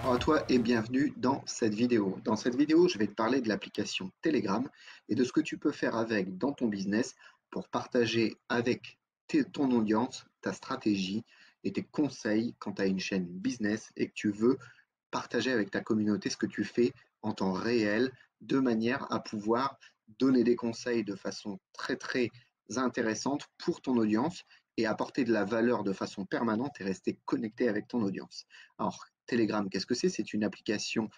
Bonjour à toi et bienvenue dans cette vidéo. Dans cette vidéo, je vais te parler de l'application Telegram et de ce que tu peux faire avec dans ton business pour partager avec ton audience ta stratégie et tes conseils quand tu as une chaîne business et que tu veux partager avec ta communauté ce que tu fais en temps réel de manière à pouvoir donner des conseils de façon très intéressante pour ton audience et apporter de la valeur de façon permanente et rester connecté avec ton audience. Alors, Telegram, qu'est-ce que c'est? C'est une application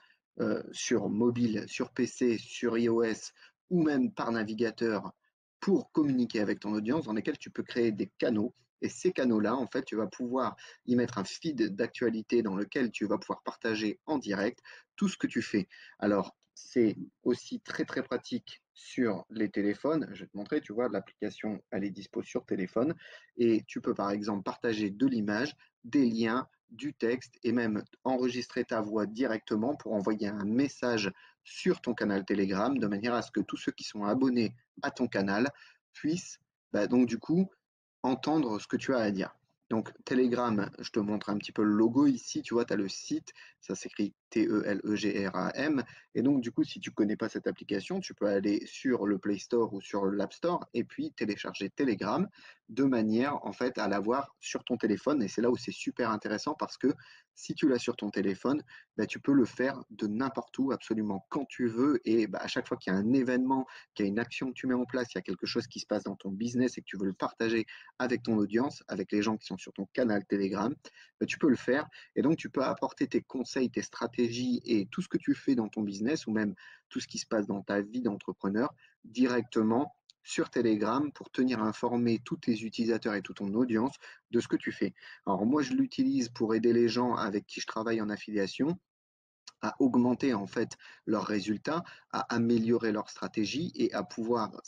sur mobile, sur PC, sur iOS ou même par navigateur pour communiquer avec ton audience dans lesquels tu peux créer des canaux. Et ces canaux-là, en fait, tu vas pouvoir y mettre un feed d'actualité dans lequel tu vas pouvoir partager en direct tout ce que tu fais. Alors, c'est aussi très pratique sur les téléphones. Je vais te montrer, tu vois, l'application, elle est dispo sur téléphone et tu peux par exemple partager de l'image, des liens, du texte et même enregistrer ta voix directement pour envoyer un message sur ton canal Telegram de manière à ce que tous ceux qui sont abonnés à ton canal puissent donc du coup entendre ce que tu as à dire. Donc Telegram, je te montre un petit peu le logo ici, tu vois, tu as le site, ça s'écrit Telegram. Et donc du coup, si tu ne connais pas cette application, tu peux aller sur le Play Store ou sur l'App Store et puis télécharger Telegram de manière en fait à l'avoir sur ton téléphone. Et c'est là où c'est super intéressant parce que si tu l'as sur ton téléphone, tu peux le faire de n'importe où, absolument quand tu veux. Et à chaque fois qu'il y a un événement, qu'il y a une action que tu mets en place, il y a quelque chose qui se passe dans ton business et que tu veux le partager avec ton audience, avec les gens qui sont sur ton canal Telegram, tu peux le faire. Et donc, tu peux apporter tes conseils, tes stratégies et tout ce que tu fais dans ton business ou même tout ce qui se passe dans ta vie d'entrepreneur directement sur Telegram pour tenir informé tous tes utilisateurs et toute ton audience de ce que tu fais. Alors moi, je l'utilise pour aider les gens avec qui je travaille en affiliation à augmenter en fait leurs résultats, à améliorer leur stratégie et à pouvoir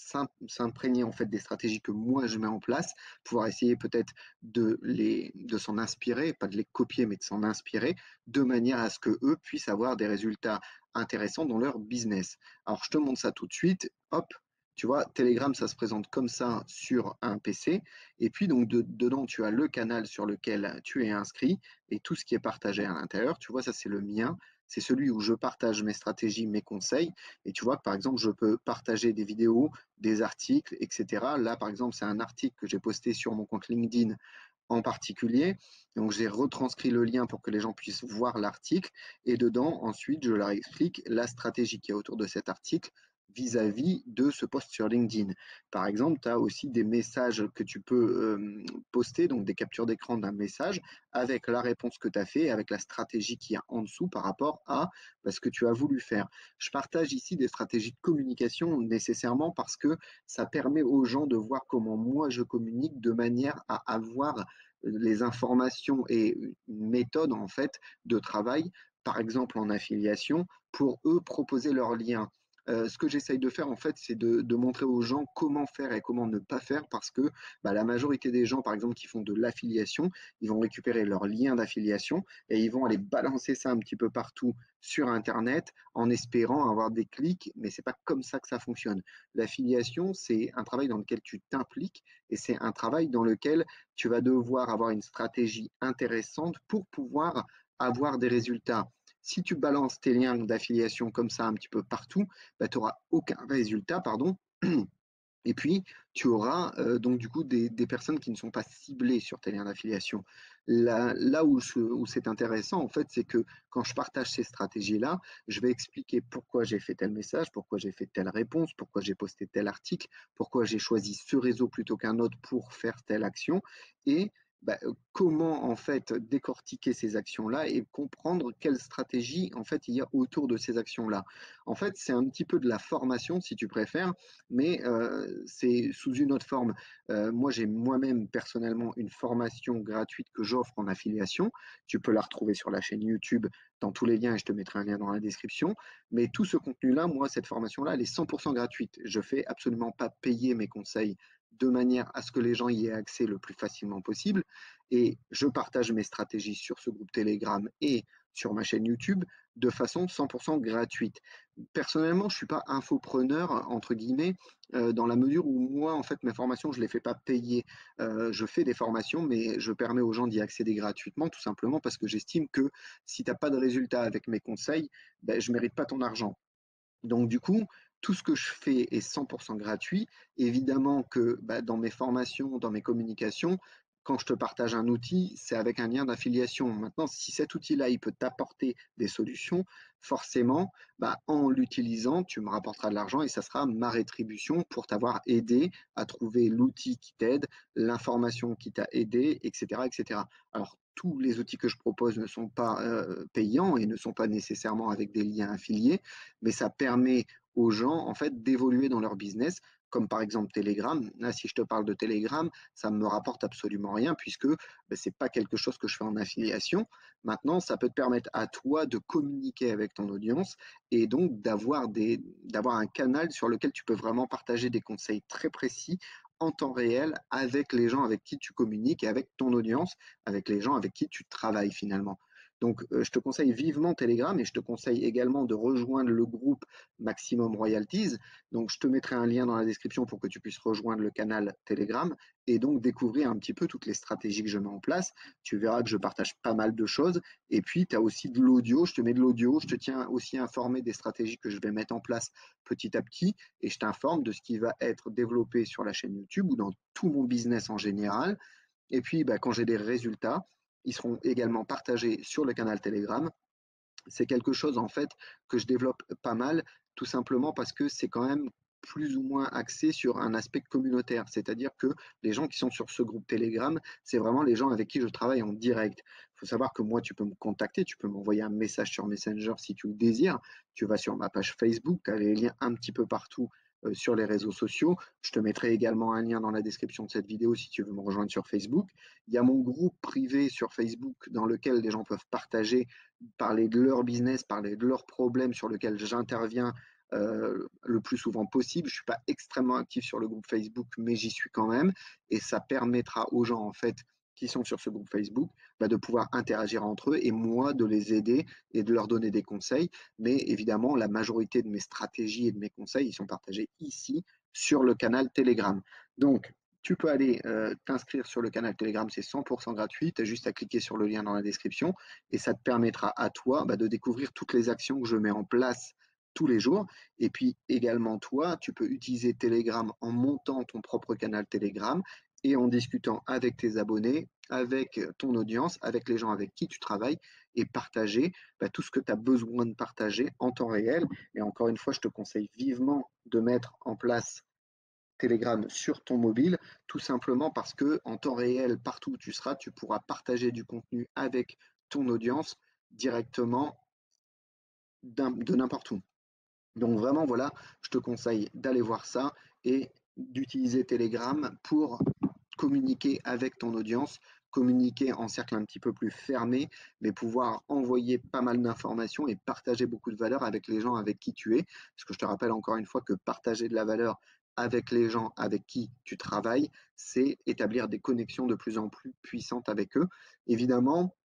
s'imprégner en fait des stratégies que moi je mets en place, pouvoir essayer peut-être de s'en inspirer, pas de les copier mais de s'en inspirer, de manière à ce que eux puissent avoir des résultats intéressants dans leur business. Alors je te montre ça tout de suite, hop. Tu vois, Telegram, ça se présente comme ça sur un PC. Et puis, donc, dedans, tu as le canal sur lequel tu es inscrit et tout ce qui est partagé à l'intérieur. Tu vois, ça, c'est le mien, c'est celui où je partage mes stratégies, mes conseils. Et tu vois que par exemple, je peux partager des vidéos, des articles, etc. Là, par exemple, c'est un article que j'ai posté sur mon compte LinkedIn en particulier. Donc, j'ai retranscrit le lien pour que les gens puissent voir l'article. Et dedans, ensuite, je leur explique la stratégie qui est autour de cet article vis-à-vis de ce post sur LinkedIn. Par exemple, tu as aussi des messages que tu peux poster, donc des captures d'écran d'un message avec la réponse que tu as fait, avec la stratégie qu'il y a en dessous par rapport à ce que tu as voulu faire. Je partage ici des stratégies de communication nécessairement parce que ça permet aux gens de voir comment moi je communique de manière à avoir les informations et une méthode en fait de travail, par exemple en affiliation, pour eux proposer leurs liens. Ce que j'essaye de faire, en fait, c'est de montrer aux gens comment faire et comment ne pas faire parce que la majorité des gens, par exemple, qui font de l'affiliation, ils vont récupérer leur lien d'affiliation et ils vont aller balancer ça un petit peu partout sur Internet en espérant avoir des clics, mais c'est pas comme ça que ça fonctionne. L'affiliation, c'est un travail dans lequel tu t'impliques et c'est un travail dans lequel tu vas devoir avoir une stratégie intéressante pour pouvoir avoir des résultats. Si tu balances tes liens d'affiliation comme ça un petit peu partout, tu n'auras aucun résultat, pardon. Et puis, tu auras donc du coup des personnes qui ne sont pas ciblées sur tes liens d'affiliation. Là où c'est intéressant, en fait, c'est que quand je partage ces stratégies-là, je vais expliquer pourquoi j'ai fait tel message, pourquoi j'ai fait telle réponse, pourquoi j'ai posté tel article, pourquoi j'ai choisi ce réseau plutôt qu'un autre pour faire telle action, et comment en fait décortiquer ces actions-là et comprendre quelle stratégie en fait il y a autour de ces actions-là. En fait, c'est un petit peu de la formation, si tu préfères, mais c'est sous une autre forme. Moi, j'ai moi-même personnellement une formation gratuite que j'offre en affiliation. Tu peux la retrouver sur la chaîne YouTube dans tous les liens et je te mettrai un lien dans la description. Mais tout ce contenu-là, moi, cette formation-là, elle est 100% gratuite. Je fais absolument pas payer mes conseils de manière à ce que les gens y aient accès le plus facilement possible. Et je partage mes stratégies sur ce groupe Telegram et sur ma chaîne YouTube de façon 100% gratuite. Personnellement, je suis pas infopreneur entre guillemets dans la mesure où moi, en fait, mes formations, je les fais pas payer. Je fais des formations, mais je permets aux gens d'y accéder gratuitement, tout simplement parce que j'estime que si tu n'as pas de résultat avec mes conseils, ben, je mérite pas ton argent. Donc du coup, tout ce que je fais est 100% gratuit. Évidemment que bah, dans mes formations, dans mes communications, quand je te partage un outil, c'est avec un lien d'affiliation. Maintenant, si cet outil-là, il peut t'apporter des solutions, forcément, bah, en l'utilisant, tu me rapporteras de l'argent et ça sera ma rétribution pour t'avoir aidé à trouver l'outil qui t'aide, l'information qui t'a aidé, etc., etc. Alors, tous les outils que je propose ne sont pas payants et ne sont pas nécessairement avec des liens affiliés, mais ça permet aux gens en fait d'évoluer dans leur business, comme par exemple Telegram. Là, si je te parle de Telegram, ça ne me rapporte absolument rien puisque ce n'est pas quelque chose que je fais en affiliation. Maintenant, ça peut te permettre à toi de communiquer avec ton audience et donc d'avoir un canal sur lequel tu peux vraiment partager des conseils très précis en temps réel avec les gens avec qui tu communiques et avec ton audience, avec les gens avec qui tu travailles finalement. Donc, je te conseille vivement Telegram et je te conseille également de rejoindre le groupe Maximum Royalties. Donc, je te mettrai un lien dans la description pour que tu puisses rejoindre le canal Telegram et donc découvrir un petit peu toutes les stratégies que je mets en place. Tu verras que je partage pas mal de choses. Et puis, tu as aussi de l'audio. Je te mets de l'audio. Je te tiens aussi informé des stratégies que je vais mettre en place petit à petit et je t'informe de ce qui va être développé sur la chaîne YouTube ou dans tout mon business en général. Et puis, bah, quand j'ai des résultats, ils seront également partagés sur le canal Telegram. C'est quelque chose en fait que je développe pas mal, tout simplement parce que c'est quand même plus ou moins axé sur un aspect communautaire, c'est-à-dire que les gens qui sont sur ce groupe Telegram, c'est vraiment les gens avec qui je travaille en direct. Il faut savoir que moi, tu peux me contacter, tu peux m'envoyer un message sur Messenger si tu le désires. Tu vas sur ma page Facebook, tu as les liens un petit peu partout sur les réseaux sociaux. Je te mettrai également un lien dans la description de cette vidéo si tu veux me rejoindre sur Facebook. Il y a mon groupe privé sur Facebook dans lequel les gens peuvent parler de leur business, parler de leurs problèmes sur lesquels j'interviens le plus souvent possible. Je ne suis pas extrêmement actif sur le groupe Facebook, mais j'y suis quand même. Et ça permettra aux gens, en fait, qui sont sur ce groupe Facebook, bah, de pouvoir interagir entre eux et moi de les aider et de leur donner des conseils. Mais évidemment, la majorité de mes stratégies et de mes conseils, ils sont partagés ici sur le canal Telegram. Donc, tu peux aller t'inscrire sur le canal Telegram, c'est 100% gratuit. Tu as juste à cliquer sur le lien dans la description et ça te permettra à toi bah, de découvrir toutes les actions que je mets en place tous les jours. Et puis également, toi, tu peux utiliser Telegram en montant ton propre canal Telegram et en discutant avec tes abonnés, avec ton audience, avec les gens avec qui tu travailles et partager bah, tout ce que tu as besoin de partager en temps réel. Et encore une fois, je te conseille vivement de mettre en place Telegram sur ton mobile, tout simplement parce que en temps réel, partout où tu seras, tu pourras partager du contenu avec ton audience directement de n'importe où. Donc vraiment, voilà, je te conseille d'aller voir ça et d'utiliser Telegram pour communiquer avec ton audience, communiquer en cercle un petit peu plus fermé, mais pouvoir envoyer pas mal d'informations et partager beaucoup de valeur avec les gens avec qui tu es. Parce que je te rappelle encore une fois que partager de la valeur avec les gens avec qui tu travailles, c'est établir des connexions de plus en plus puissantes avec eux. Évidemment,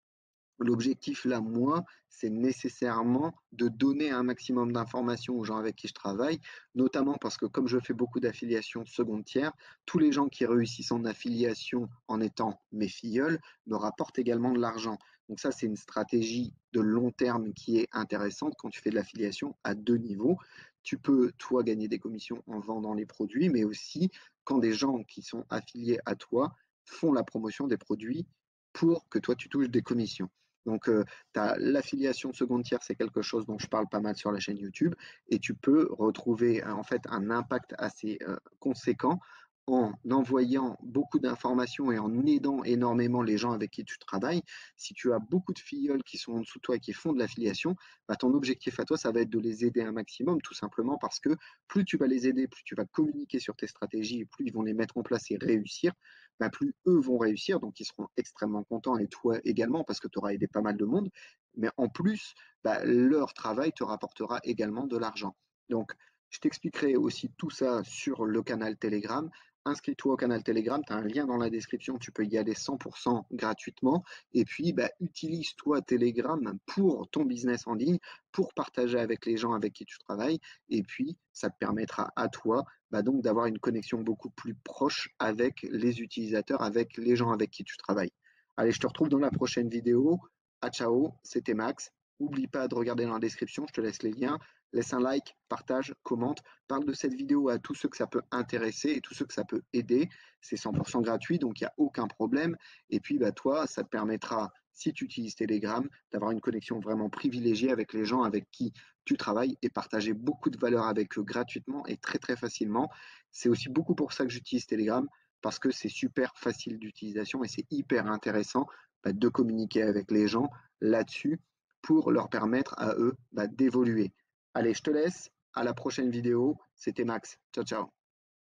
l'objectif là, moi, c'est nécessairement de donner un maximum d'informations aux gens avec qui je travaille, notamment parce que comme je fais beaucoup d'affiliations seconde tiers, tous les gens qui réussissent en affiliation en étant mes filleuls me rapportent également de l'argent. Donc ça, c'est une stratégie de long terme qui est intéressante quand tu fais de l'affiliation à deux niveaux. Tu peux, toi, gagner des commissions en vendant les produits, mais aussi quand des gens qui sont affiliés à toi font la promotion des produits pour que toi, tu touches des commissions. Donc, tu as l'affiliation seconde tiers, c'est quelque chose dont je parle pas mal sur la chaîne YouTube, et tu peux retrouver en fait un impact assez conséquent en envoyant beaucoup d'informations et en aidant énormément les gens avec qui tu travailles. Si tu as beaucoup de filleuls qui sont en dessous de toi et qui font de l'affiliation, bah, ton objectif à toi, ça va être de les aider un maximum, tout simplement parce que plus tu vas les aider, plus tu vas communiquer sur tes stratégies, et plus ils vont les mettre en place et réussir, bah, plus eux vont réussir, donc ils seront extrêmement contents et toi également parce que tu auras aidé pas mal de monde. Mais en plus, bah, leur travail te rapportera également de l'argent. Donc, je t'expliquerai aussi tout ça sur le canal Telegram. inscris-toi au canal Telegram, tu as un lien dans la description, tu peux y aller 100% gratuitement. Et puis, bah, utilise-toi Telegram pour ton business en ligne, pour partager avec les gens avec qui tu travailles. Et puis, ça te permettra à toi bah, donc d'avoir une connexion beaucoup plus proche avec les utilisateurs, avec les gens avec qui tu travailles. Allez, je te retrouve dans la prochaine vidéo. À ciao, c'était Max. N'oublie pas de regarder dans la description, je te laisse les liens. Laisse un like, partage, commente, parle de cette vidéo à tous ceux que ça peut intéresser et tous ceux que ça peut aider. C'est 100% gratuit, donc il n'y a aucun problème. Et puis, bah, toi, ça te permettra, si tu utilises Telegram, d'avoir une connexion vraiment privilégiée avec les gens avec qui tu travailles et partager beaucoup de valeur avec eux gratuitement et très, très facilement. C'est aussi beaucoup pour ça que j'utilise Telegram, parce que c'est super facile d'utilisation et c'est hyper intéressant bah, de communiquer avec les gens là-dessus pour leur permettre à eux bah, d'évoluer. Allez, je te laisse. À la prochaine vidéo. C'était Max. Ciao, ciao.